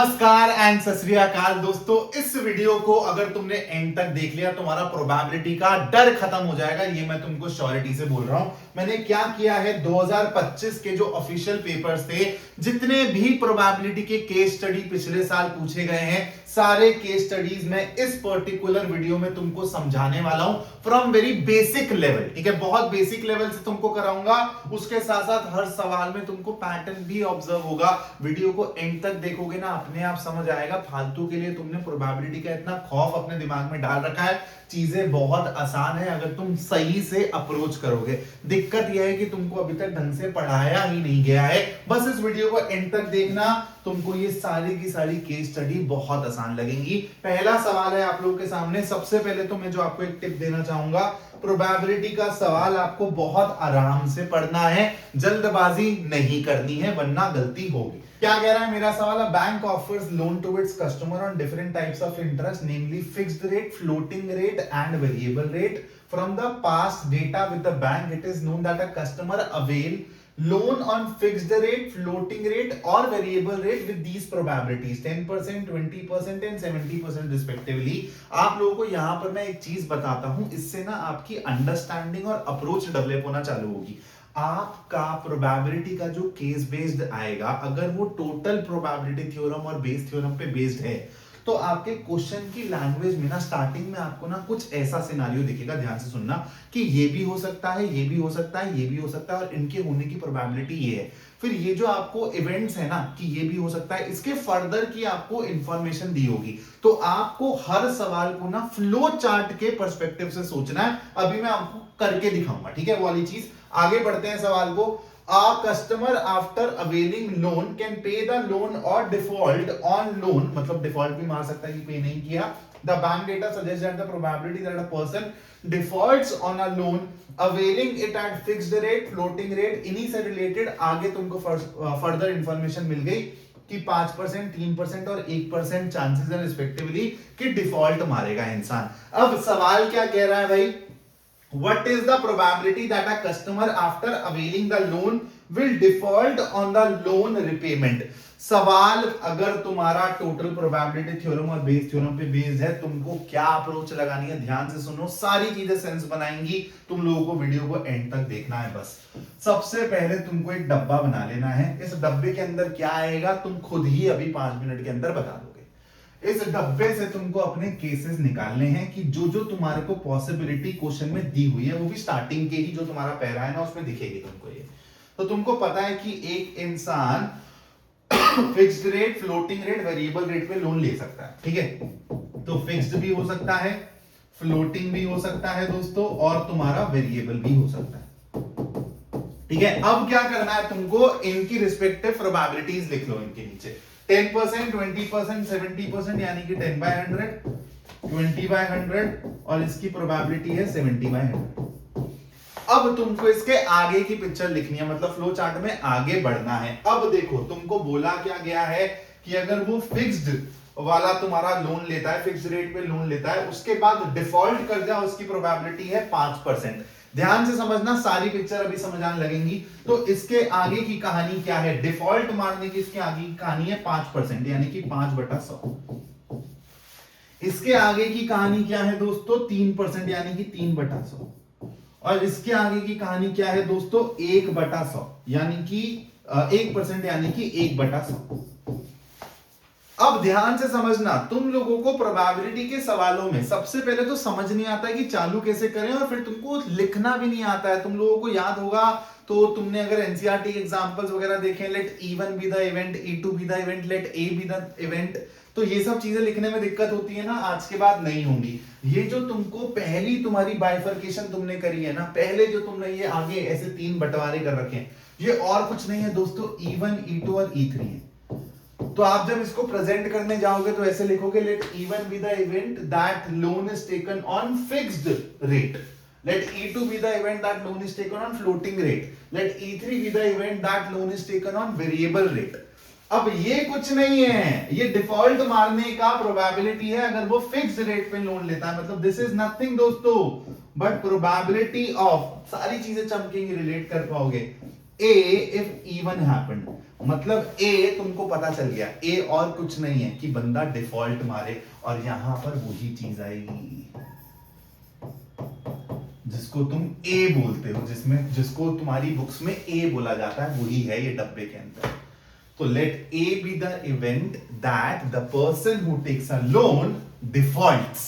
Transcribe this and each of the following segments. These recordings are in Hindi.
नमस्कार एंड सत श्री अकाल दोस्तों। इस वीडियो को अगर तुमने एंड तक देख लिया तुम्हारा प्रोबेबिलिटी का डर खत्म हो जाएगा, ये मैं तुमको श्योरिटी से बोल रहा हूं। मैंने क्या किया है, 2025 के जो ऑफिशियल पेपर्स थे, जितने भी प्रोबेबिलिटी के केस स्टडी पिछले साल पूछे गए हैं, सारे केस स्टडीज मैं इस पर्टिकुलर वीडियो में तुमको समझाने वाला हूं फ्रॉम वेरी बेसिक लेवल। ठीक है, बहुत बेसिक लेवल से तुमको कराऊंगा। उसके साथ साथ हर सवाल में तुमको पैटर्न भी ऑब्जर्व होगा। वीडियो को एंड तक देखोगे ना, अपने आप समझ आएगा। फालतू के लिए तुमने प्रोबेबिलिटी का इतना खौफ अपने दिमाग में डाल रखा है। चीजें बहुत आसान है अगर तुम सही से अप्रोच करोगे। दिक्कत यह है कि तुमको अभी तक ढंग से पढ़ाया ही नहीं गया है। बस इस वीडियो को एंड तक देखना, तुमको ये सारी की सारी केस स्टडी बहुत आसान लगेंगी। पहला सवाल है आप लोगों के सामने। सबसे पहले तो मैं जो आपको एक टिप देना चाहूंगा, प्रोबेबिलिटी का सवाल आपको बहुत आराम से पढ़ना है, जल्दबाजी नहीं करनी है वरना गलती होगी। क्या कह रहा है मेरा सवाल? Bank offers loan to its customer on different types of interest, namely fixed rate, floating rate and variable rate. From the past data with the bank it is known that a customer avail loan on fixed rate, floating rate or variable rate with these probabilities 10%, 20% and 70% respectively। आप लोगों को यहां पर मैं एक चीज बताता हूं, इससे ना आपकी अंडरस्टैंडिंग और अप्रोच डेवलप होना चालू होगी। आपका प्रोबेबिलिटी का जो केस बेस्ड आएगा, अगर वो टोटल प्रोबेबिलिटी थ्योरम और बेस थ्योरम पे बेस्ड है, तो आपके क्वेश्चन की लैंग्वेज में ना स्टार्टिंग में आपको ना कुछ ऐसा सिनारियो दिखेगा। ध्यान से सुनना कि ये भी हो सकता है, ये भी हो सकता है, ये भी हो सकता है और इनके होने की प्रोबेबिलिटी ये है। फिर ये जो आपको इवेंट्स है ना कि ये भी हो सकता है, इसके फर्दर की आपको इंफॉर्मेशन दी होगी। तो आपको हर सवाल को ना फ्लो चार्ट के पर्सपेक्टिव से सोचना है। अभी मैं आपको करके दिखाऊंगा, ठीक है, वो वाली चीज। आगे बढ़ते हैं सवाल को। A customer after availing loan can pay the loan or default on loan, मतलब default भी मार सकता है कि पे नहीं किया। The bank data suggests that the probability that a person defaults on a loan availing it at fixed rate, floating rate, इन्हीं से related आगे तुमको further information मिल गई कि 5%, 3% और 1% चांसेस है रिस्पेक्टिवली कि डिफॉल्ट मारेगा इंसान। अब सवाल क्या कह रहा है भाई? What is the probability that a customer after availing the loan will default on the loan repayment? सवाल अगर तुम्हारा टोटल प्रोबेबिलिटी थ्योरम और बेस थ्योरम पे बेस्ड है, तुमको क्या अप्रोच लगानी है? ध्यान से सुनो, सारी चीजें सेंस बनाएंगी। तुम लोगों को वीडियो को एंड तक देखना है। बस सबसे पहले तुमको एक डब्बा बना लेना है। इस डब्बे के अंदर क्या आएगा तुम खुद ही अभी 5 मिनट के अंदर बता दो। इस डब्बे से तुमको अपने केसेस निकालने हैं कि जो जो तुम्हारे को पॉसिबिलिटी क्वेश्चन में दी हुई है, वो भी स्टार्टिंग के ही जो तुम्हारा पैरा है ना उसमें दिखेगी तुमको ये। तो तुमको पता है कि एक इंसान fixed rate, floating rate, variable rate पे लोन ले सकता है। ठीक है, तो फिक्स्ड भी हो सकता है, फ्लोटिंग भी हो सकता है दोस्तों, और तुम्हारा वेरिएबल भी हो सकता है। ठीक है, अब क्या करना है तुमको, इनकी रिस्पेक्टिव प्रोबेबिलिटीज लिख लो इनके नीचे। 10%, 20%, 70% यानी कि 10/100, 20/100 और इसकी प्रोबेबिलिटी है 70/100। अब तुमको इसके आगे की पिक्चर लिखनी है, मतलब फ्लो चार्ट में आगे बढ़ना है। अब देखो तुमको बोला क्या गया है कि अगर वो फिक्स्ड वाला तुम्हारा लोन लेता है, फिक्स्ड रेट पे लोन लेता है, उसके बाद डिफॉल्ट कर जाए, उसकी प्रोबेबिलिटी है 5%। ध्यान से समझना, सारी पिक्चर अभी समझ आने लगेंगी। तो इसके आगे की कहानी क्या है? डिफॉल्ट मारने की इसके आगे की कहानी है 5%, यानी कि 5/100। इसके आगे की कहानी क्या है दोस्तों? 3%, यानी कि 3/100। और इसके आगे की कहानी क्या है दोस्तों? 1/100, यानी कि 1%, यानी कि 1/100। अब ध्यान से समझना, तुम लोगों को प्रोबेबिलिटी के सवालों में सबसे पहले तो समझ नहीं आता है कि चालू कैसे करें, और फिर तुमको लिखना भी नहीं आता है। तुम लोगों को याद होगा तो तुमने अगर एनसीईआरटी एग्जांपल्स वगैरह देखे, let E1 be the event, E2 be the event, let A be the event, तो ये सब चीजें लिखने में दिक्कत होती है ना, आज के बाद नहीं होंगी। ये जो तुमको पहली तुम्हारी बाइफर्केशन तुमने करी है ना, पहले जो तुमने ये आगे ऐसे 3 बंटवारे कर रखे हैं, ये और कुछ नहीं है दोस्तों, E1, E2 और E3 है। तो आप जब इसको प्रेजेंट करने जाओगे तो ऐसे लिखोगे, let E1 be the event that loan is taken on fixed rate, let E2 be the event that loan is taken on floating rate, let E3 be the event that loan is taken on variable rate। अब ये कुछ नहीं है, ये डिफॉल्ट मारने का प्रोबेबिलिटी है अगर वो फिक्स्ड रेट पे लोन लेता है। मतलब दिस इज नथिंग दोस्तों बट प्रोबेबिलिटी ऑफ, सारी चीजें चमकेंगी, रिलेट कर पाओगे। A if even happened, मतलब A तुमको पता चल गया, A और कुछ नहीं है कि बंदा डिफॉल्ट मारे, और यहां पर वही चीज आएगी जिसको तुम A बोलते हो, जिसको तुम्हारी बुक्स में A बोला जाता है, वही है ये डब्बे के अंदर। तो let A be the event that the person who takes a loan defaults.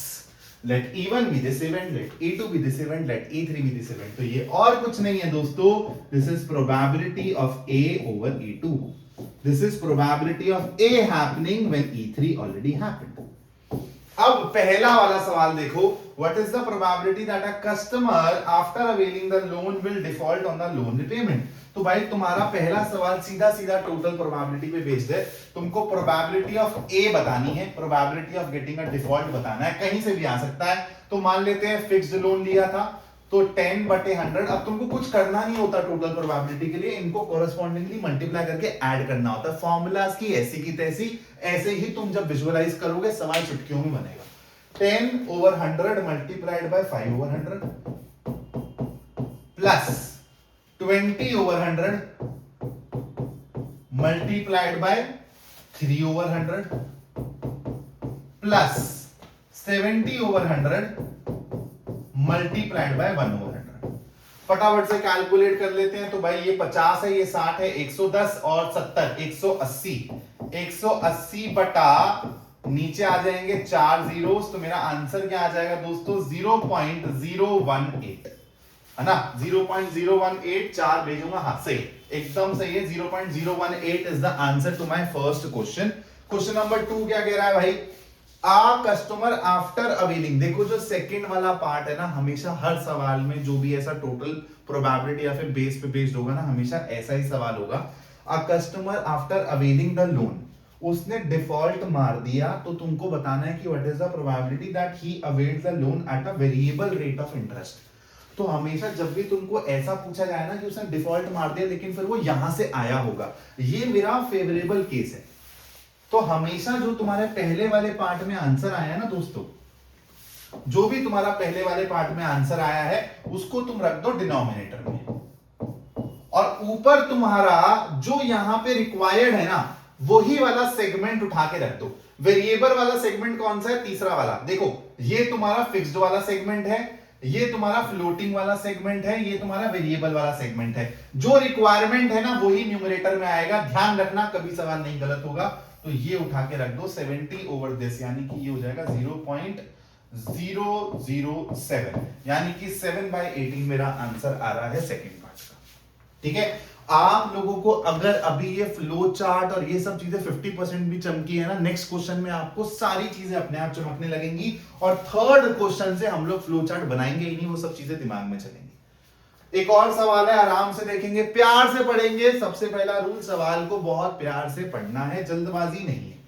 Let E1 be this event, let E2 be this event, let E3 be this event. तो ये और कुछ नहीं है दोस्तों, this is probability of A over E2. This is probability of A happening when E3 already happened. अब पहला वाला सवाल देखो, what is the probability that a customer after availing the loan will default on the loan repayment? तो भाई तुम्हारा पहला सवाल सीधा सीधा टोटल प्रोबेबिलिटी पे बेस्ड है, तुमको प्रोबेबिलिटी ऑफ ए बतानी है, probability of getting a default बताना है, कहीं से भी आ सकता है। तो मान लेते हैं फिक्स्ड लोन लिया था, तो 10/100। अब तुमको कुछ करना नहीं होता टोटल प्रोबेबिलिटी के लिए, इनको कोरस्पॉन्डिंगली मल्टीप्लाई करके ऐड करना होता है। फॉर्मूलाज की ऐसी की तैसी, ऐसे ही तुम जब विजुअलाइज करोगे सवाल चुटकियों में बनेगा। 10/100 multiplied by 5/100 plus 20/100 multiplied by 3/100 plus 70/100 multiplied by 1/100। फटाफट से कैलकुलेट कर लेते हैं। तो भाई ये 50 है, ये 60 है, 110 और 70 180। 180 बटा नीचे आ जाएंगे 4 जीरोस, तो मेरा आंसर क्या आ जाएगा दोस्तों 0.018, है ना। 0.018, 4 भेजूंगा, हाँ सही, एकदम सही है। 0.018 is the answer to my first question. Question number 2 क्या कह रहा है भाई, आ कस्टमर आफ्टर अवेलिंग। देखो जो सेकंड वाला पार्ट है ना, हमेशा हर सवाल में जो भी ऐसा टोटल प्रोबेबिलिटी या फिर बेस पे बेस्ड होगा ना, हमेशा ऐसा ही सवाल होगा। A customer after availing the loan, उसने डिफॉल्ट मार दिया, तो तुमको बताना है कि what is the probability that he availed the loan at a variable rate of interest. तो हमेशा जब भी तुमको ऐसा पूछा जाए ना कि उसने डिफॉल्ट मार दिया लेकिन फिर वो यहां से आया होगा, ये मेरा फेवरेबल केस है। तो हमेशा जो तुम्हारे पहले वाले पार्ट में आंसर आया है ना दोस्तों, जो भी तुम्हारा पहले वाले पार्ट में आंसर आया है उसको तुम रख दो डिनोमिनेटर में, और ऊपर तुम्हारा जो यहां पे रिक्वायर्ड है ना, वही वाला सेगमेंट उठा के रख दो। वेरिएबल वाला सेगमेंट कौन सा है, तीसरा वाला। देखो ये तुम्हारा फिक्स्ड वाला सेगमेंट है, ये तुम्हारा फ्लोटिंग वाला सेगमेंट है, ये तुम्हारा वेरिएबल वाला सेगमेंट है। जो रिक्वायरमेंट है ना वही न्यूमरेटर में आएगा, ध्यान रखना कभी सवाल नहीं गलत होगा। तो ये उठा के रख दो 70/this, यानी कि ये हो जाएगा 0.007, यानी कि 7/18 मेरा आंसर आ रहा है सेकंड पार्ट का। ठीक है, आप लोगों को अगर अभी ये फ्लो चार्ट और ये सब चीजें 50% भी चमकी है ना, नेक्स्ट क्वेश्चन में आपको सारी चीजें अपने आप चमकने लगेंगी, और थर्ड क्वेश्चन से हम लोग फ्लो चार्ट बनाएंगे ही नहीं, वो सब चीजें दिमाग में चलेंगी। एक और सवाल है, आराम से देखेंगे, प्यार से पढ़ेंगे। सबसे पहला रूल, सवाल को बहुत प्यार से पढ़ना है, जल्दबाजी नहीं है।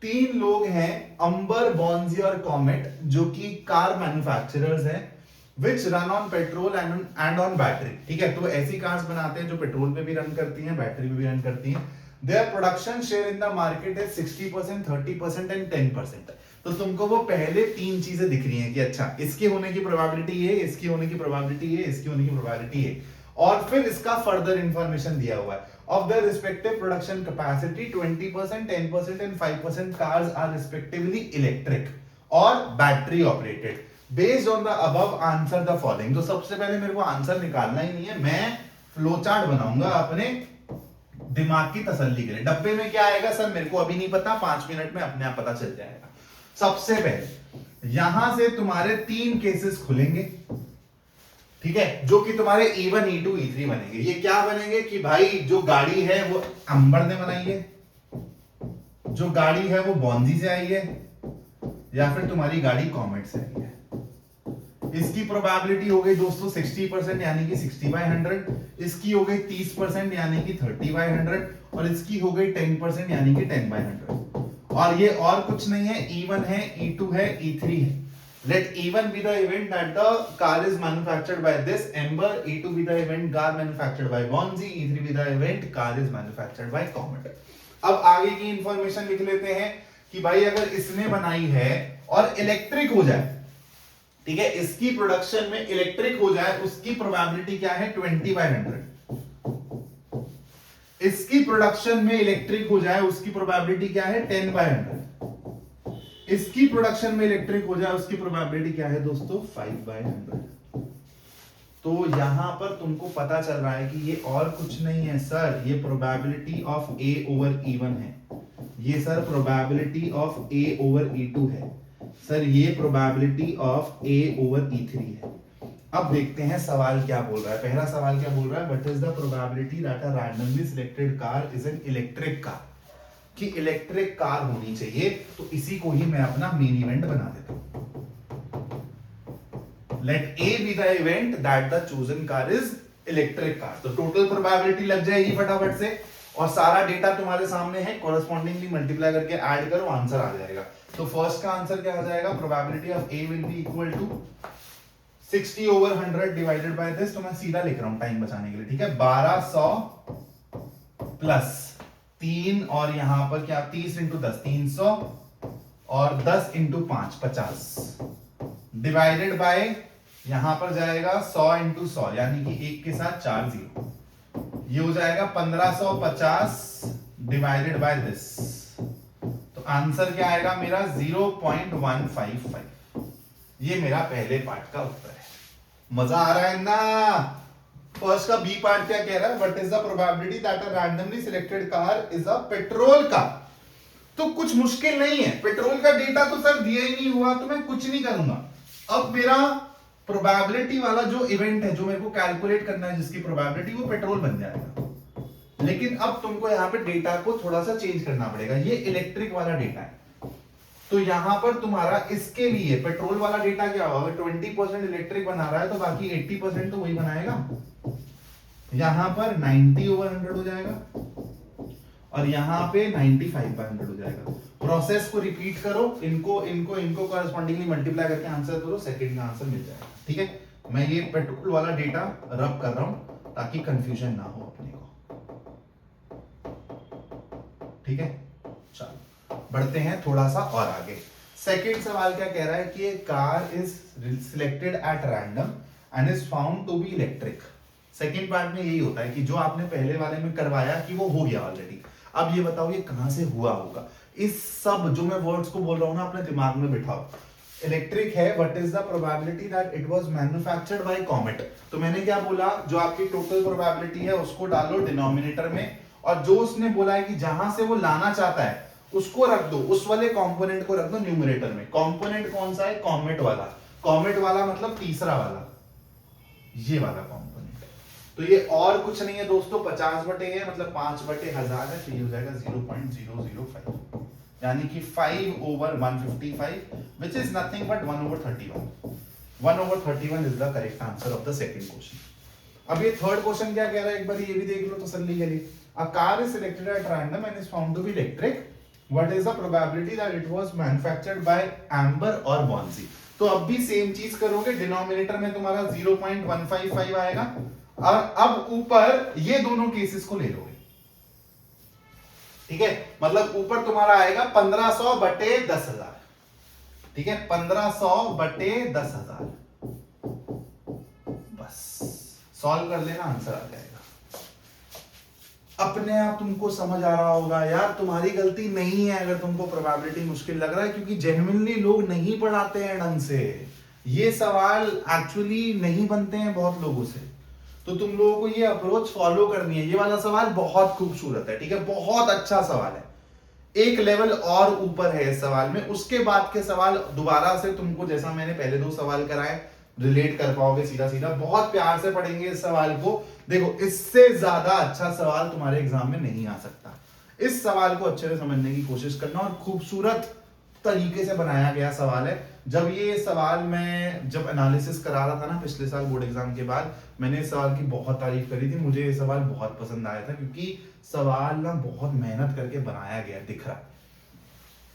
3 लोग हैं, अंबर, बॉन्जी और कॉमेट, जो कि कार मैन्युफैक्चरर्स हैं, which run on petrol and on battery। ठीक है, तो ऐसी कार्स बनाते हैं जो पेट्रोल पे भी रन करती हैं, बैटरी पे भी रन करती हैं। Their production share in the market is 60%, 30% and 10%। तो तुमको वो पहले 3 चीजें दिख रही हैं कि अच्छा इसके होने की प्रोबेबिलिटी ये, इसकी होने की प्रोबेबिलिटी ये, इसकी होने की प्रोबेबिलिटी ये, और फिर इसका फर्दर इंफॉर्मेशन दिया हुआ है। Of their respective production capacity, 20%, 10% and 5% cars are respectively electric और battery operated। Based on the above, answer the following। तो सबसे पहले मेरे को आंसर निकालना ही नहीं है, मैं फ्लो चार्ट बनाऊंगा अपने दिमाग की तसल्ली के लिए। डब्बे में क्या आएगा सर मेरे को अभी नहीं पता, 5 मिनट में अपने आप पता चल जाएगा। सबसे पहले यहां से तुम्हारे 3 केसेस खुलेंगे, ठीक है, जो कि तुम्हारे E1, E2, E3 बनेंगे। ये क्या बनेंगे कि भाई जो गाड़ी है वो अंबर ने बनाई है, जो गाड़ी है वो बॉन्जी से आई है, या फिर तुम्हारी गाड़ी कॉमेट से आई है। इसकी प्रोबेबिलिटी हो गई दोस्तों 60%, यानी कि 60/100। इसकी हो गई 30%, यानी कि 30/100, और इसकी हो गई 10%, यानी कि 10/100। और ये और कुछ नहीं है, E1 है, E2 है, E3 है। Let E1 be the event that the car is manufactured by this Ember, E2 be the event car manufactured by Bonzi, E3 be the event car is manufactured by Comet। अब आगे की इंफॉर्मेशन लिख लेते हैं कि भाई अगर इसने बनाई है और इलेक्ट्रिक हो जाए, ठीक है, इसकी प्रोडक्शन में इलेक्ट्रिक हो जाए, उसकी प्रोबेबिलिटी क्या है 20/100। इसकी प्रोडक्शन में इलेक्ट्रिक हो जाए उसकी प्रोबेबिलिटी क्या है 10/100। इसकी प्रोडक्शन में इलेक्ट्रिक हो जाए उसकी प्रोबेबिलिटी क्या है दोस्तों 5/100। तो यहां पर तुमको पता चल रहा है कि ये और कुछ नहीं है सर, ये प्रोबेबिलिटी ऑफ A/E1 है, ये सर प्रोबेबिलिटी ऑफ A/E2 है, सर ये प्रोबेबिलिटी ऑफ A/E3 है। अब देखते हैं सवाल क्या बोल रहा है। पहला सवाल क्या बोल रहा है, what is the probability that a randomly selected car is an electric car, कि इलेक्ट्रिक कार होनी चाहिए। तो इसी को ही मैं अपना मेन इवेंट बना देता हूं। Let A be the event that the chosen car is electric car. तो टोटल प्रोबेबिलिटी लग जाएगी फटाफट से, और सारा डेटा तुम्हारे सामने है, कॉरेस्पॉन्डिंगली मल्टीप्लाई करके ऐड करो, आंसर आ जाएगा। तो फर्स्ट का आंसर क्या आ जाएगा, probability of A will be equal to 60/100 divided by this. तो मैं सीधा लिख रहा हूं टाइम बचाने के लिए, ठीक है। 1200 प्लस 3 और यहां पर क्या 30 इंटू 10 300 और 10 इंटू 5 50 डिवाइडेड बाय यहां पर जाएगा 100 इंटू 100 यानी कि 1 के साथ 4 जीरो, ये हो जाएगा 1550 डिवाइडेड बाय दिस। तो आंसर क्या आएगा मेरा 0.155। ये मेरा पहले पार्ट का उत्तर है। मजा आ रहा है ना। फर्स्ट का बी पार्ट क्या कह रहा है, what is the probability that a randomly selected car is a petrol car. तो कुछ मुश्किल नहीं है, पेट्रोल का डेटा तो सर दिया ही नहीं हुआ, तो मैं कुछ नहीं करूंगा। अब मेरा प्रोबेबिलिटी वाला जो इवेंट है, जो मेरे को कैलकुलेट करना है जिसकी प्रोबेबिलिटी, वो पेट्रोल बन जाएगा। लेकिन अब तुमको यहां पे डेटा को थोड़ा सा चेंज करना पड़ेगा। ये इलेक्ट्रिक वाला डेटा है, तो यहां पर तुम्हारा इसके लिए पेट्रोल वाला डेटा क्या होगा, 20% इलेक्ट्रिक बना रहा है तो बाकी 80% तो वही बनाएगा। यहां पर 90/100 हो जाएगा और यहां पे 95/100 हो जाएगा। प्रोसेस को रिपीट करो, इनको कॉरेस्पॉन्डिंगली मल्टीप्लाई करके आंसर करो, सेकंड का आंसर मिल जाएगा। ठीक है, मैं ये पेट्रोल वाला डेटा रब कर रहा हूं ताकि कंफ्यूजन ना हो अपने को। ठीक है, चलो बढ़ते हैं थोड़ा सा और आगे। सेकंड सवाल क्या कह रहा है कि car is selected at random and is found to be electric. Second part में यही होता है कि जो आपने पहले वाले में करवाया कि वो हो गया ऑलरेडी। अब ये बताओ ये कहां से हुआ होगा। इस सब जो मैं वर्ड्स को बोल रहा हूं ना अपने दिमाग में बिठाओ। इलेक्ट्रिक है, what is the probability that it was manufactured bye comet. तो मैंने क्या बोला, जो आपकी टोटल प्रोबेबिलिटी है उसको डालो डिनोमिनेटर में, और जो उसने बोला है कि जहां से वो लाना चाहता है उसको रख दो, उस वाले कंपोनेंट को रख दो न्यूमरेटर में। कंपोनेंट कौन सा है, कॉमेट वाला। कॉमेट वाला मतलब तीसरा वाला, ये वाला कंपोनेंट। तो ये और कुछ नहीं है दोस्तों, 50 बटे है मतलब 5/1000 है, तो ये हो जाएगा 0.005 यानी कि 5/155 which is nothing but 1/31. 1/31 is the correct answer of the second question. अब ये थर्ड क्वेश्चन क्या कह रहा है, एक बार ये भी देख लो तसल्ली के लिए। A car is selected at random and is found to be electric. What is the probability that it was manufactured by Amber or Bonzi? तो अब भी सेम चीज करोगे, डिनोमिनेटर में तुम्हारा 0.155 आएगा और अब ऊपर ये दोनों केसेस को ले लोगे। ठीक है, मतलब ऊपर तुम्हारा आएगा 1500 बटे 10,000। ठीक है, 1500 बटे 10,000। बस सॉल्व कर लेना, आंसर आ जाएगा। अपने आप तुमको समझ आ रहा होगा यार, तुम्हारी गलती नहीं है अगर तुमको प्रोबेबिलिटी मुश्किल लग रहा है, क्योंकि जेन्युइनली लोग नहीं पढ़ाते हैं ढंग से। ये सवाल एक्चुअली नहीं बनते हैं बहुत लोगों से, तो तुम लोगों को ये अप्रोच फॉलो करनी है। ये वाला सवाल बहुत खूबसूरत है, ठीक है, बहुत अच्छा सवाल है, एक लेवल और ऊपर है इस सवाल में। उसके बाद के सवाल दोबारा से तुमको, जैसा मैंने पहले 2 सवाल कराए, रिलेट कर पाओगे सीधा सीधा। बहुत प्यार से पढ़ेंगे इस सवाल को। देखो, इससे ज्यादा अच्छा सवाल तुम्हारे एग्जाम में नहीं आ सकता। इस सवाल को अच्छे से समझने की कोशिश करना, और खूबसूरत तरीके से बनाया गया सवाल है। जब ये सवाल मैं जब एनालिसिस करा रहा था ना पिछले साल बोर्ड एग्जाम के बाद, मैंने इस सवाल की बहुत तारीफ करी थी। मुझे ये सवाल बहुत पसंद आया था, क्योंकि सवाल ना बहुत मेहनत करके बनाया गया दिख रहा।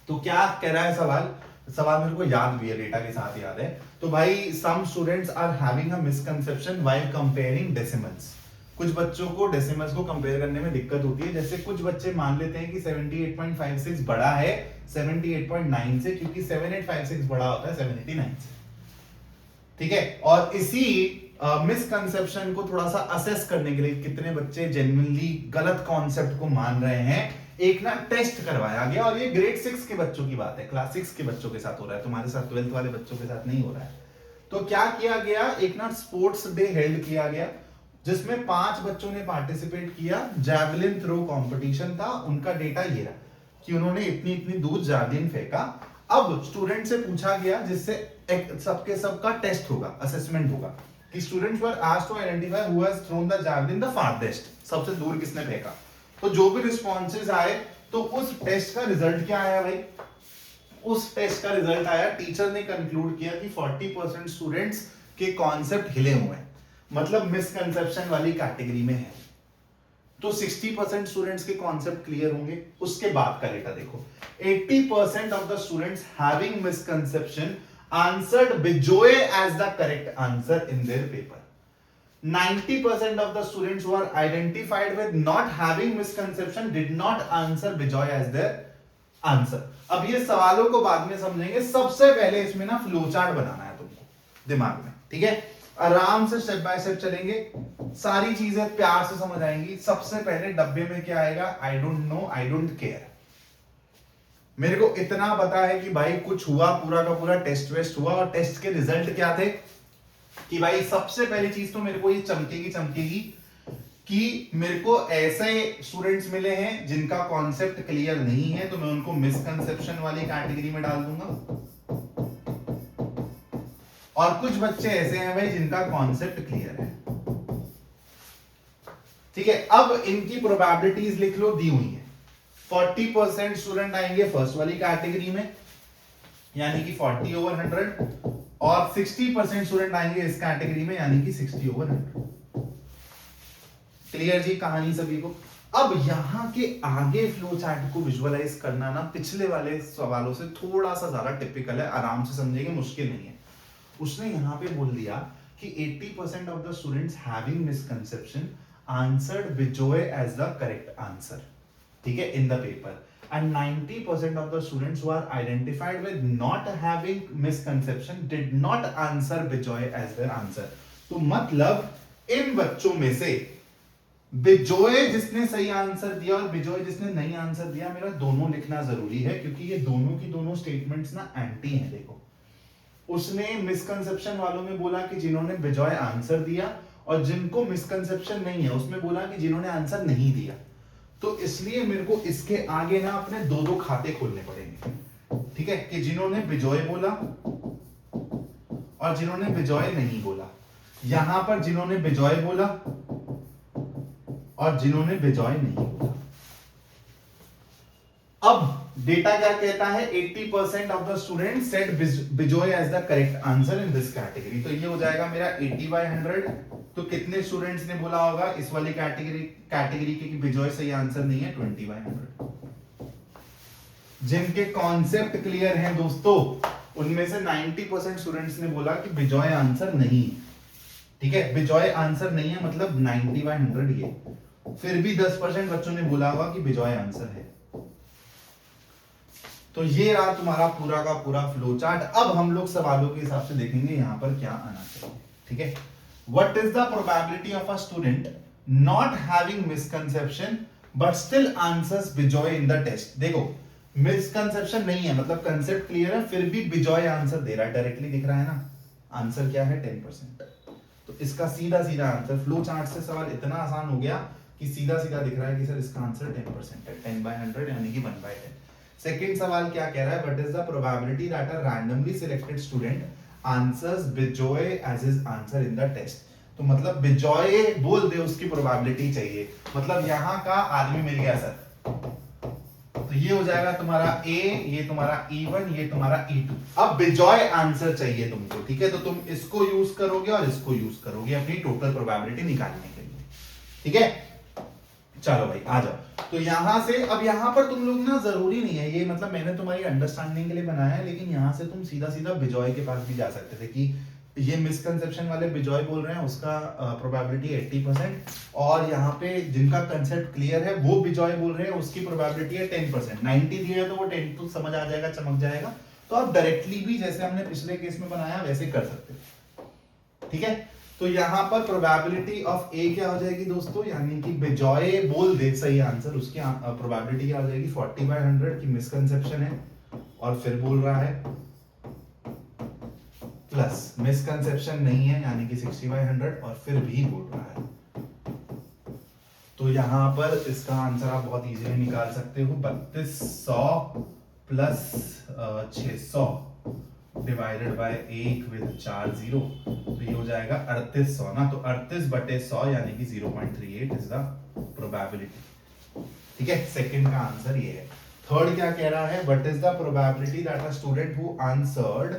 तो क्या कह रहा है सवाल, सवाल मेरे को याद भी है, डेटा के साथ याद है। तो भाई, some students are having a misconception while comparing decimals. कुछ बच्चों को डेसिमल्स को कंपेयर करने में दिक्कत होती है। जैसे कुछ बच्चे मान लेते हैं कि 78.56 बड़ा है 78.9 से, क्योंकि 7856 बड़ा होता है 789 से। ठीक है, और इसी मिसकंसेप्शन को थोड़ा सा असेस करने के लिए कितने बच्चे जेन्युइनली गलत कॉन्सेप्ट को मान रहे हैं, एक ना टेस्ट करवाया गया। और ये ग्रेड 6 के बच्चों की बात है, क्लास 6 के बच्चों के साथ हो रहा है, तुम्हारे साथ 12th वाले बच्चों के साथ नहीं हो रहा है। तो क्या किया गया, एक ना स्पोर्ट्स डे हेल्ड किया गया जिसमें 5 बच्चों ने पार्टिसिपेट किया। जैवलिन थ्रो कंपटीशन था। उनका डेटा ये रहा कि उन्होंने इतनी इतनी दूर जैवलिन फेंका। अब स्टूडेंट से पूछा गया, जिससे सबके सबका टेस्ट होगा, असेसमेंट होगा कि students were asked to identify who has thrown the javelin the farthest, सबसे दूर किसने फेंका। तो जो भी रिस्पॉन्सेज आए, तो उस टेस्ट का रिजल्ट क्या आया भाई, उस टेस्ट का रिजल्ट आया, टीचर ने कंक्लूड किया कि 40% स्टूडेंट्स के कॉन्सेप्ट हिले हुए हैं, मतलब मिसकंसेप्शन वाली कैटेगरी में है। तो 60% स्टूडेंट्स के कॉन्सेप्ट क्लियर होंगे। उसके बाद का डेटा देखो, 80% of the students having misconception answered बिजोए as the correct answer in their paper. 90% of the students who are identified with not having misconception did not answer Bijoy as their answer। अब ये सवालों को बाद में समझेंगे, सबसे पहले इसमें ना फ्लो चार्ट बनाना है तुमको दिमाग में, ठीक है। आराम से स्टेप बाय स्टेप चलेंगे, सारी चीजें प्यार से समझ आएंगी। सबसे पहले डब्बे में क्या आएगा, I don't know, I don't care. मेरे को इतना पता है कि भाई कुछ हुआ, पूरा का पूरा टेस्ट वेस्ट हुआ, और टेस्ट के रिजल्ट क्या थे कि भाई सबसे पहली चीज तो मेरे को ये चमकेगी कि मेरे को ऐसे स्टूडेंट्स मिले हैं जिनका कॉन्सेप्ट क्लियर नहीं है, तो मैं उनको मिसकंसेप्शन वाली कैटेगरी में डाल दूंगा। और कुछ बच्चे ऐसे हैं भाई जिनका कॉन्सेप्ट क्लियर है, ठीक है। अब इनकी प्रोबेबिलिटीज लिख लो, दी हुई है। 40% स्टूडेंट आएंगे फर्स्ट वाली कैटेगरी में, यानी कि 40/100, और 60% स्टूडेंट आएंगे इस कैटेगरी में, यानी कि 60/100। क्लियर जी कहानी सभी को। अब यहां के आगे फ्लो चार्ट को विजुअलाइज करना ना पिछले वाले सवालों से थोड़ा सा ज्यादा टिपिकल है, आराम से समझेंगे, मुश्किल नहीं है। उसने यहां पे बोल दिया कि 80% of the students having misconception answered Bijoy as the correct answer, ठीक है, in the paper. And 90% of the students who are identified with not having misconception did not answer Bijoy as their answer। तो मतलब इन बच्चों में से बिजोय जिसने सही आंसर दिया और बिजोय जिसने नहीं आंसर दिया, मेरा दोनों लिखना जरूरी है, क्योंकि ये दोनों की दोनों स्टेटमेंट्स ना एंटी हैं। देखो, उसने मिसकंसेप्शन वालों में बोला कि जिन्होंने बिजोय आंसर दिया, और जिनको मिसकंसेप्शन नहीं है उसमें बोला कि जिन्होंने आंसर नहीं दिया। तो इसलिए मेरे को इसके आगे ना अपने दो खाते खोलने पड़ेंगे, ठीक है, कि जिन्होंने बिजोय बोला और जिन्होंने बिजोय नहीं बोला। यहां पर जिन्होंने बिजोय बोला और जिन्होंने बिजोय नहीं बोला। अब डेटा क्या कहता है, 80% of the students said Bijoy as the correct answer in this category. तो ये हो जाएगा मेरा 80/100। तो कितने स्टूडेंट्स ने बोला होगा इस वाली कैटेगरी के कि बिजोय सही आंसर नहीं है, 20/100। जिनके कॉन्सेप्ट क्लियर हैं दोस्तों, उनमें से 90% स्टूडेंट्स ने बोला कि बिजोय आंसर नहीं है, ठीक है। बिजोय आंसर नहीं है मतलब 90/100 ये। फिर भी 10% बच्चों ने बोला होगा कि बिजोय आंसर है। तो ये रहा तुम्हारा पूरा का पूरा फ्लो चार्ट। अब हम लोग सवालों के हिसाब से देखेंगे यहां पर क्या आना चाहिए, ठीक है। What is the probability of a student not having misconception but still answers Bijoy in the test? देखो, मिसकंसेप्शन नहीं है मतलब कंसेप्ट क्लियर है, फिर भी बिजोय आंसर दे रहा है, डायरेक्टली दिख रहा है ना। आंसर क्या है, 10%। तो इसका सीधा सीधा आंसर, फ्लो चार्ट से सवाल इतना आसान हो गया कि सीधा सीधा दिख रहा है कि सर इसका आंसर 10% है, 10/100 यानी कि 1/10। सेकंड सवाल क्या कह रहा है, what is the probability that a randomly selected student answers Bijoy as his answer in the test. तो मतलब बिजोय बोल दे उसकी प्रोबेबिलिटी चाहिए, मतलब यहां का आदमी मिल गया सर। तो ये हो जाएगा तुम्हारा ए, ये तुम्हारा E1, ये तुम्हारा E2। अब बिजोय आंसर चाहिए तुमको, ठीक है। तो तुम इसको यूज करोगे और इसको यूज करोगे अपनी टोटल प्रोबेबिलिटी निकालने के लिए, ठीक है। चलो भाई आ जाओ। तो यहां से, अब यहां पर तुम लोग ना, जरूरी नहीं है ये, मतलब मैंने तुम्हारी अंडरस्टैंडिंग के लिए बनाया है, लेकिन यहां से तुम सीधा सीधा बिजोय के पास भी जा सकते थे कि ये मिसकंसेप्शन वाले बिजोय बोल रहे हैं, उसका प्रोबेबिलिटी 80%, और यहाँ पे जिनका कंसेप्ट क्लियर है वो बिजोय बोल रहे हैं, उसकी प्रोबेबिलिटी है 10%। 90 दिया है तो वो 10 तो समझ आ जाएगा, चमक जाएगा। तो आप डायरेक्टली भी जैसे हमने पिछले केस में बनाया वैसे कर सकते हो, ठीक है। तो यहां पर प्रोबेबिलिटी ऑफ ए क्या हो जाएगी दोस्तों, यानी कि बिजॉय बोल दे सही आंसर, उसकी प्रोबेबिलिटी क्या हो जाएगी 40/100 की मिसकंसेप्शन है और फिर बोल रहा है प्लस मिसकंसेप्शन नहीं है यानी कि 60/100 और फिर भी बोल रहा है। तो यहां पर इसका आंसर आप बहुत इजीली निकाल सकते हो, 3200 plus 600 divided by 1 with 4 zero, तो ये हो जाएगा 3800 ना, तो 38/100 यानी कि 0.38 इज द प्रोबेबिलिटी। ठीक है, सेकंड का आंसर ये है। थर्ड क्या कह रहा है, what is the probability that a student who answered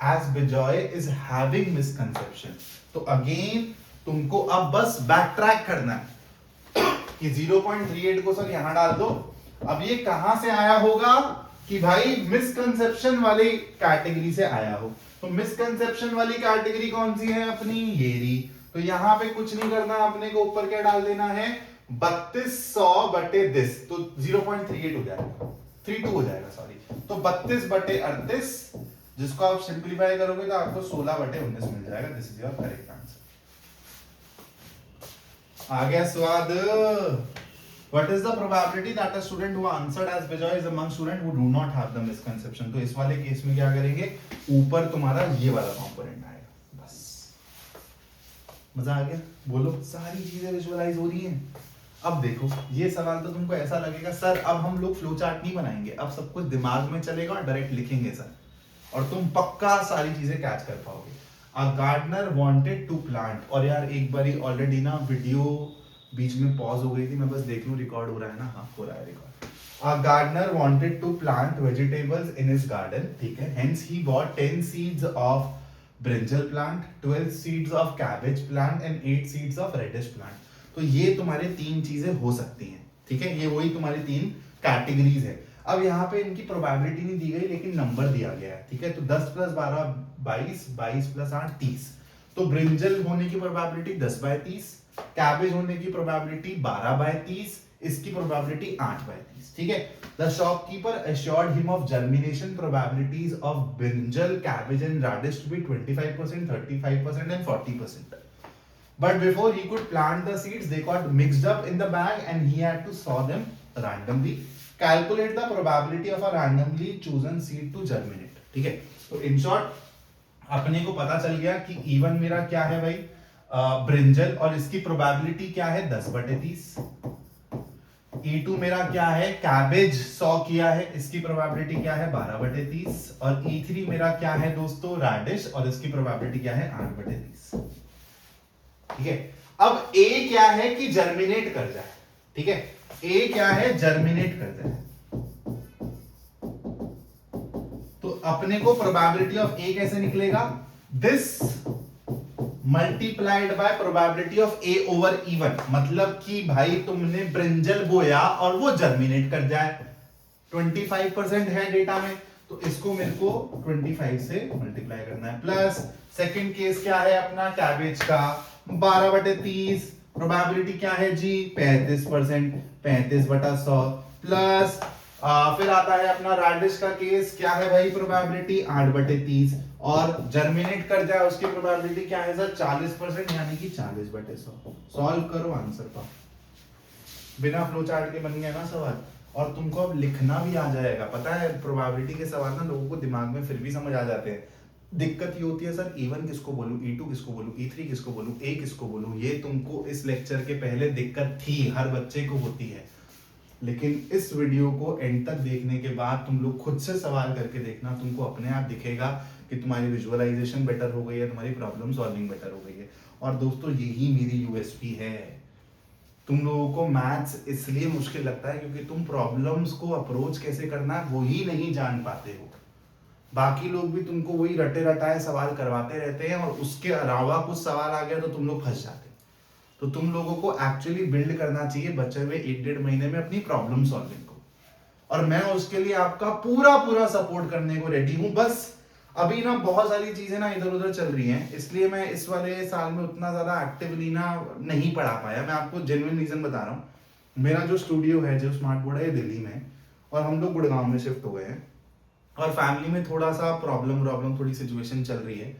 as Bijoy is having misconception. तो अगेन तुमको अब बस बैक ट्रैक करना है कि 0.38 को सर यहां डाल दो। अब ये कहां से आया होगा कि भाई मिसकंसेप्शन वाली कैटेगरी से आया हो। तो मिसकंसेप्शन वाली कैटेगरी कौन सी है अपनी, ये रही। तो यहां पे कुछ नहीं करना, अपने को ऊपर क्या डाल देना है 3200/10, तो 0.38 हो जाएगा, 32 हो जाएगा सॉरी। तो 32/38 जिसको आप सिंप्लीफाई करोगे तो आपको 16/19 मिल जाएगा। This is your correct answer. आ गया स्वाद। What is the probability that a student who answered as Bijoy is among student who do not have the misconception? तो इस वाले केस में क्या करेंगे, ऊपर तुम्हारा ये वाला कंपोनेंट आएगा, बस। मजा आ गया, बोलो सारी चीजें विजुअलाइज हो रही हैं। अब देखो ये सवाल तो तुमको ऐसा लगेगा सर अब हम लोग फ्लो चार्ट नहीं बनाएंगे, अब सब कुछ दिमाग में चलेगा और डायरेक्ट लिखेंगे सर, और तुम पक्का सारी चीजें कैच कर पाओगे। A gardener wanted to plant, और यार एक बारी ऑलरेडी ना वीडियो बीच में पॉज हो गई थी, मैं बस देख लूं रिकॉर्ड हो रहा है ना, हाँ हो रहा है record. A gardener wanted to plant vegetables in his garden, ठीक है, hence he bought 10 seeds of brinjal plant, 12 seeds of cabbage plant and 8 seeds of radish plant। तो ये तुम्हारे तीन चीजें हो सकती हैं, ठीक है, ये वही तुम्हारी तीन कैटेगरीज है। अब यहाँ पे इनकी प्रोबेबिलिटी नहीं दी गई लेकिन नंबर दिया गया है, ठीक है, तो 10 + 12 22, 22 + 8 30। तो ब्रिंजल होने की प्रोबेबिलिटी 10/30, कैबेज होने की प्रोबेबिलिटी 12/30, इसकी प्रोबेबिलिटी 8/30, ठीक है। The shopkeeper assured him of germination probabilities of brinjal, cabbage and radish to be 25%, 35% and 40%. But before he could plant the seeds, they got mixed up in the bag and he had to sow them randomly. Calculate the probability of a randomly chosen seed to germinate, ठीक है। तो in short अपने को पता चल गया कि E1 मेरा क्या है भाई, ब्रिंजल, और इसकी प्रोबेबिलिटी क्या है 10/30। E2 मेरा क्या है, कैबेज 100 किया है, इसकी प्रोबेबिलिटी क्या है 12/30, और E3 मेरा क्या है दोस्तों रैडिश, और इसकी प्रोबेबिलिटी क्या है 8/30, ठीक है। अब A क्या है कि जर्मिनेट कर जाए, ठीक है, A क्या है जर्मिनेट कर जाए, तो अपने को प्रोबेबिलिटी ऑफ A कैसे निकलेगा, this multiplied by probability of A over E1, मतलब कि भाई तुमने ब्रिंजल बोया और वो जर्मिनेट कर जाए, 25% है डेटा में, तो इसको मेरे को 25 से मल्टीप्लाई करना है, प्लस सेकंड केस क्या है अपना कैबेज का 12/30, प्रोबेबिलिटी क्या है जी 35%, 35/100, प्लस फिर आता है अपना रैडिश का केस, क्या है भाई प्रोबेबिलिटी 8/30, और जर्मिनेट कर जाए उसकी प्रोबेबिलिटी क्या है सर 40%, यानी कि 40/100। सॉल्व करो आंसर पाओ, बिना फ्लो चार्ट के बन गया ना सवाल, और तुमको अब लिखना भी आ जाएगा। पता है प्रोबेबिलिटी के सवाल ना लोगों को दिमाग में फिर भी समझ आ जाते हैं, दिक्कत ये होती है सर E1 किसको बोलूं, E2 किसको बोलूं, E3 किसको बोलूं, A किसको बोलूं, ये तुमको इस लेक्चर के पहले दिक्कत थी, हर बच्चे को होती है, लेकिन इस वीडियो को एंड तक देखने के बाद तुम लोग खुद से सवाल करके देखना, तुमको अपने आप दिखेगा कि तुम्हारी विजुअलाइजेशन बेटर हो गई है, तुम्हारी प्रॉब्लम सॉल्विंग बेटर हो गई है। और दोस्तों यही मेरी यूएसपी है, तुम लोगों को मैथ्स इसलिए मुश्किल लगता है क्योंकि तुम प्रॉब्लम्स को अप्रोच कैसे करना है वो ही नहीं जान पाते हो। बाकी लोग भी तुमको वही रटे रटाए सवाल करवाते रहते हैं और उसके अलावा कुछ सवाल आ गया तो तुम लोग फंस जाते हो। तो तुम लोगों को एक्चुअली बिल्ड करना चाहिए बचे हुए 1-1.5 महीने में अपनी प्रॉब्लम सॉल्विंग को, और मैं उसके लिए आपका पूरा सपोर्ट करने को रेडी हूं। बस अभी ना बहुत सारी चीजें ना इधर उधर चल रही हैं, इसलिए मैं इस वाले साल में उतना ज्यादा एक्टिवली ना नहीं पढ़ा पाया। मैं आपको जेन्युइन रीजन बता रहा हूँ, मेरा जो स्टूडियो है, जो स्मार्ट बोर्ड है, दिल्ली में, और हम लोग गुड़गांव में शिफ्ट हो गए हैं, और फैमिली में थोड़ा सा प्रॉब्लम थोड़ी सिचुएशन चल रही है,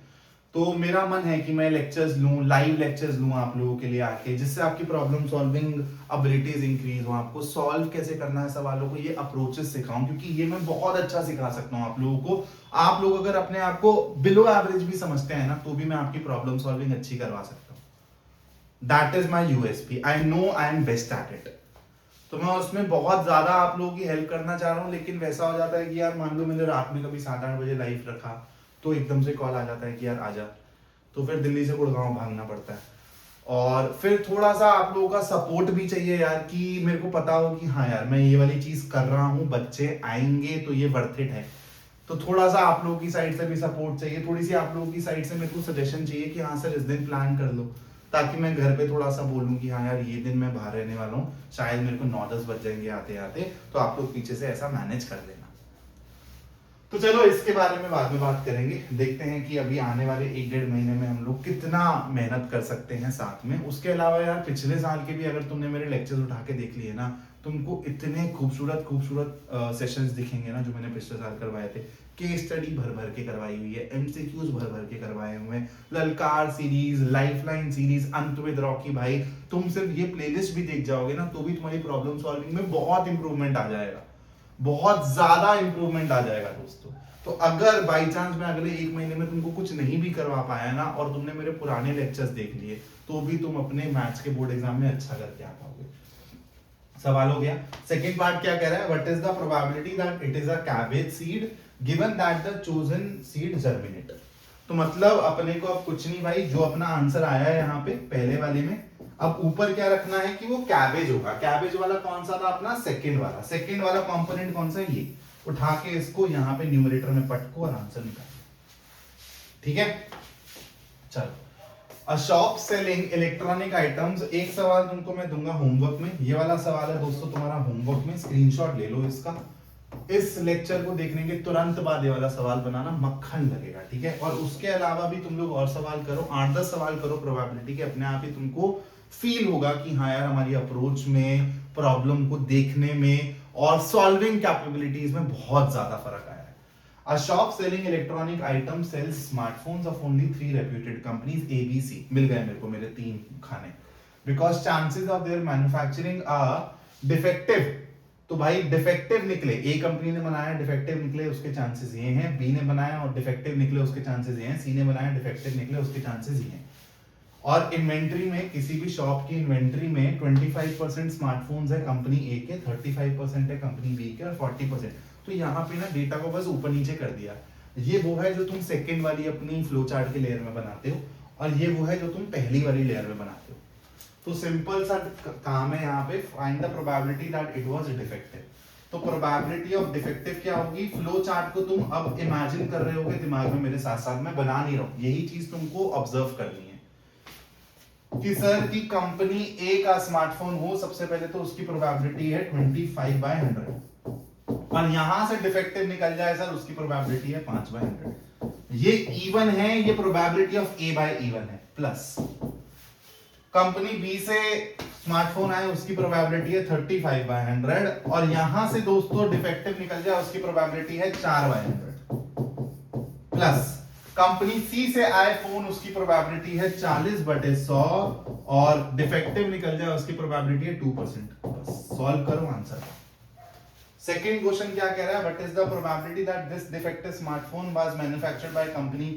तो मेरा मन है कि मैं लेक्चर्स लूं, लाइव लेक्चर्स लूं आप लोगों के लिए आके, जिससे आपकी प्रॉब्लम सॉल्विंग एबिलिटीज इंक्रीज हो, आपको सॉल्व कैसे करना है सवालों को, ये अप्रोचेस सिखाऊं, क्योंकि ये मैं बहुत अच्छा सिखा सकता हूं आप लोगों को। आप लोग अगर अपने आप को बिलो एवरेज भी समझते हैं ना, तो भी मैं आपकी प्रॉब्लम सॉल्विंग अच्छी करवा सकता हूँ। That is my USP, I know I am best at it. तो मैं उसमें बहुत ज्यादा आप लोगों की हेल्प करना चाह रहा हूँ, लेकिन वैसा हो जाता है कि यार मान लो मैंने रात में कभी 7-8 बजे लाइव रखा, तो एकदम से कॉल आ जाता है कि यार आजा, तो फिर दिल्ली से गुड़गांव भागना पड़ता है। और फिर थोड़ा सा आप लोगों का सपोर्ट भी चाहिए यार, कि मेरे को पता हो कि हाँ यार मैं ये वाली चीज कर रहा हूँ, बच्चे आएंगे तो ये वर्थ इट है। तो थोड़ा सा आप लोगों की साइड से भी सपोर्ट चाहिए, थोड़ी सी आप लोगों की साइड से मेरे को सजेशन चाहिए कि हाँ सर इस दिन प्लान कर लो, ताकि मैं घर पे थोड़ा सा बोलूं कि हाँ यार ये दिन मैं बाहर रहने वाला हूँ, शायद मेरे को 9-10 बज जाएंगे आते आते, तो आप लोग पीछे से ऐसा मैनेज कर लेना। तो चलो इसके बारे में बाद में बात करेंगे, देखते हैं कि अभी आने वाले 1-1.5 महीने में हम लोग कितना मेहनत कर सकते हैं साथ में। उसके अलावा यार पिछले साल के भी अगर तुमने मेरे लेक्चर्स उठा के देख लिए ना, तुमको इतने खूबसूरत खूबसूरत सेशंस दिखेंगे ना जो मैंने पिछले साल करवाए थे। केस स्टडी भर भर के करवाई हुई है, एमसीक्यूज भर भर के करवाए हुए हैं, ललकार सीरीज, लाइफलाइन सीरीज, अंत विद रॉकी। भाई तुम सिर्फ ये प्लेलिस्ट भी देख जाओगे ना, तो भी तुम्हारी प्रॉब्लम सॉल्विंग में बहुत इंप्रूवमेंट आ जाएगा, बहुत ज्यादा इंप्रूवमेंट आ जाएगा दोस्तों। तो अगर बाई चांस मैं अगले 1 महीने में तुमको कुछ नहीं भी करवा पाया ना, और तुमने मेरे पुराने लेक्चर्स देख लिए, तो भी तुम अपने मैथ्स के बोर्ड एग्जाम में अच्छा करके आ पाओगे। सवाल हो गया। सेकेंड पार्ट क्या कह रहा है, what is the probability that it is a cabbage seed given that the chosen seed germinate. तो मतलब अपने को अब कुछ नहीं भाई, जो अपना आंसर आया है यहाँ पे पहले वाले में, अब ऊपर क्या रखना है कि वो कैबेज होगा। कैबेज वाला कौन सा था अपना, सेकंड वाला। सेकंड वाला कंपोनेंट कौन सा है, ये उठा के इसको यहाँ पे न्यूमरेटर में पटको और आंसर निकालो। ठीक है, चलो। अ शॉप सेलिंग इलेक्ट्रॉनिक आइटम्स, एक सवाल तुमको मैं दूंगा होमवर्क में, ये वाला सवाल है दोस्तों तुम्हारा होमवर्क में, स्क्रीनशॉट ले लो इसका। इस लेक्चर को देखने के तुरंत बाद ये वाला सवाल बनाना, मक्खन लगेगा। ठीक है, और उसके अलावा भी तुम लोग और सवाल करो, 8-10 सवाल करो प्रोबेबिलिटी के, अपने आप ही तुमको फील होगा कि हाँ यार हमारी अप्रोच में, प्रॉब्लम को देखने में और सॉल्विंग कैपेबिलिटीज में बहुत ज्यादा फर्क आया है। A shop selling electronic items sells smartphones of only 3 reputed companies ABC। मिल गए मेरे को मेरे 3 खाने। Because chances of their manufacturing are defective। तो भाई डिफेक्टिव निकले, ए कंपनी ने बनाया डिफेक्टिव निकले, उसके चांसेस ये हैं। बी ने बनाया और डिफेक्टिव निकले, उसके चांसेस ये हैं। सी ने बनाया डिफेक्टिव निकले, उसके चांसेस ये हैं। और इन्वेंट्री में, किसी भी शॉप की इन्वेंट्री में 25% स्मार्टफोन्स है कंपनी ए के, 35% है कंपनी बी के और 40%। तो यहाँ पे ना डेटा को बस ऊपर नीचे कर दिया। ये वो है जो तुम सेकंड वाली अपनी फ्लो चार्ट के लेयर में बनाते हो, और ये वो है जो तुम पहली वाली लेयर में बनाते हो। तो सिंपल सा काम है यहाँ पे, find the probability that it was defective. तो प्रोबेबिलिटी ऑफ डिफेक्टिव क्या होगी, फ्लो चार्ट को तुम अब इमेजिन कर रहे होगे दिमाग में मेरे साथ साथ, मैं बना नहीं रहा हूँ, यही चीज तुमको ऑब्जर्व करनी है कि सर की कंपनी ए का स्मार्टफोन हो, सबसे पहले तो उसकी प्रोबेबिलिटी है 25/100, और यहां से डिफेक्टिव निकल जाए सर, उसकी प्रोबेबिलिटी है 5/100। ये इवन है, ये प्रोबेबिलिटी ऑफ A/इवन है। प्लस कंपनी बी से स्मार्टफोन आए, उसकी प्रोबेबिलिटी है 35/100, और यहां से दोस्तों डिफेक्टिव निकल जाए, उसकी प्रोबेबिलिटी है 4/100। प्लस कंपनी सी से आए फोन, उसकी प्रोबेबिलिटी है 40/100, और डिफेक्टिव निकल जाए उसकी प्रोबेबिलिटी है 2%। सॉल्व करो आंसर। सेकेंड क्वेश्चन क्या कह रहा है, what is the probability that this defective smartphone was manufactured by company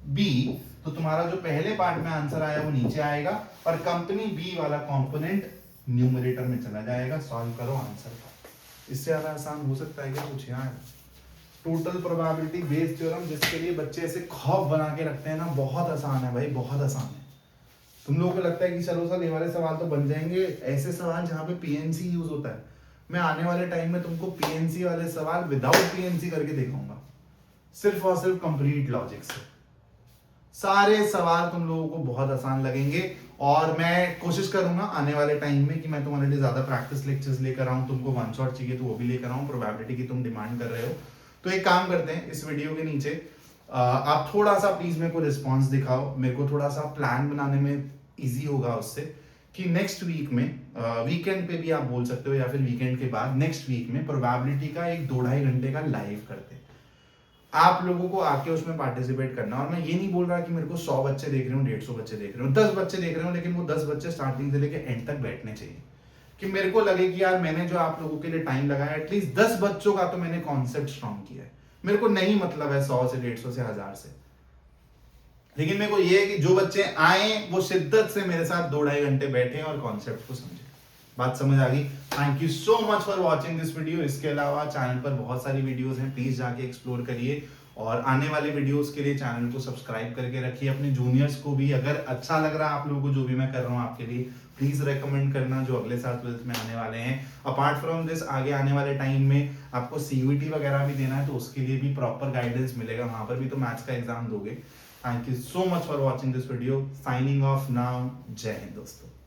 B. तो तुम्हारा जो पहले पार्ट में आंसर आया वो नीचे आएगा, और कंपनी बी वाला कंपोनेंट न्यूमरेटर में चला जाएगा। सॉल्व करो आंसर। इससे ज्यादा आसान हो सकता है क्या कुछ यहाँ? टोटल प्रोबेबिलिटी बेस्ड थ्योरम, जिसके लिए बच्चे ऐसे खौफ बना के रखते हैं ना, बहुत आसान है भाई, बहुत आसान है। तुम लोगों को लगता है कि चलो सर ये वाले सवाल तो बन जाएंगे, ऐसे सवाल जहाँ पे पीएनसी यूज होता है, मैं आने वाले टाइम में तुमको पीएनसी वाले सवाल विदाउट पीएनसी करके दिखाऊंगा, सिर्फ और सिर्फ कंप्लीट लॉजिक से। सारे सवाल तुम लोगों को बहुत आसान लगेंगे, और मैं कोशिश करूंगा आने वाले टाइम में कि मैं तुम्हारे लिए ज्यादा प्रैक्टिस लेक्चर्स लेकर आऊं। तुमको वन शॉट चाहिए तो वो भी लेकर आऊं, प्रोबेबिलिटी की तुम डिमांड कर रहे हो। तो एक काम करते हैं, इस वीडियो के नीचे आप थोड़ा सा प्लीज मेरे को रिस्पॉन्स दिखाओ, मेरे को थोड़ा सा प्लान बनाने में इजी होगा उससे, कि नेक्स्ट वीक में, वीकेंड पे भी आप बोल सकते हो या फिर वीकेंड के बाद, नेक्स्ट वीक में प्रोबेबिलिटी का एक 2-2.5 घंटे का लाइव करते हैं। आप लोगों को आके उसमें पार्टिसिपेट करना। और मैं ये नहीं बोल रहा कि मेरे को 100 बच्चे देख रहे हो, 150 बच्चे देख रहे हो, 10 बच्चे देख रहे हो, लेकिन वो 10 बच्चे स्टार्टिंग से लेके एंड तक बैठने चाहिए कि मेरे को लगे कि यार मैंने जो आप लोगों के लिए टाइम लगाया, एटलीस्ट 10 बच्चों का तो मैंने कॉन्सेप्ट स्ट्रॉन्ग किया है। मेरे को नहीं मतलब है 100 से 150 से 1000 से, लेकिन मेरे को ये है कि जो बच्चे आए वो शिद्दत से मेरे साथ 2-2.5 घंटे बैठे और कॉन्सेप्ट को समझे। बात समझ आ गई? Thank you so much for watching this video. इसके अलावा चैनल पर बहुत सारी वीडियोस हैं, प्लीज जाके एक्सप्लोर करिए और आने वाले वीडियोस के लिए चैनल को सब्सक्राइब करके रखिए। अपने जूनियर्स को भी अगर अच्छा लग रहा है आप लोगों को जो भी मैं कर रहा हूँ आपके लिए, प्लीज रेकमेंड करना जो अगले साल 12th में आने वाले हैं। अपार्ट फ्रॉम दिस आगे आने वाले टाइम में आपको सीयूईटी वगैरह भी देना है तो उसके लिए भी प्रॉपर गाइडेंस मिलेगा, वहां पर भी तो मैथ्स का एग्जाम दोगे। Thank you so much for watching this video. Signing off now. जय हिंद दोस्तों।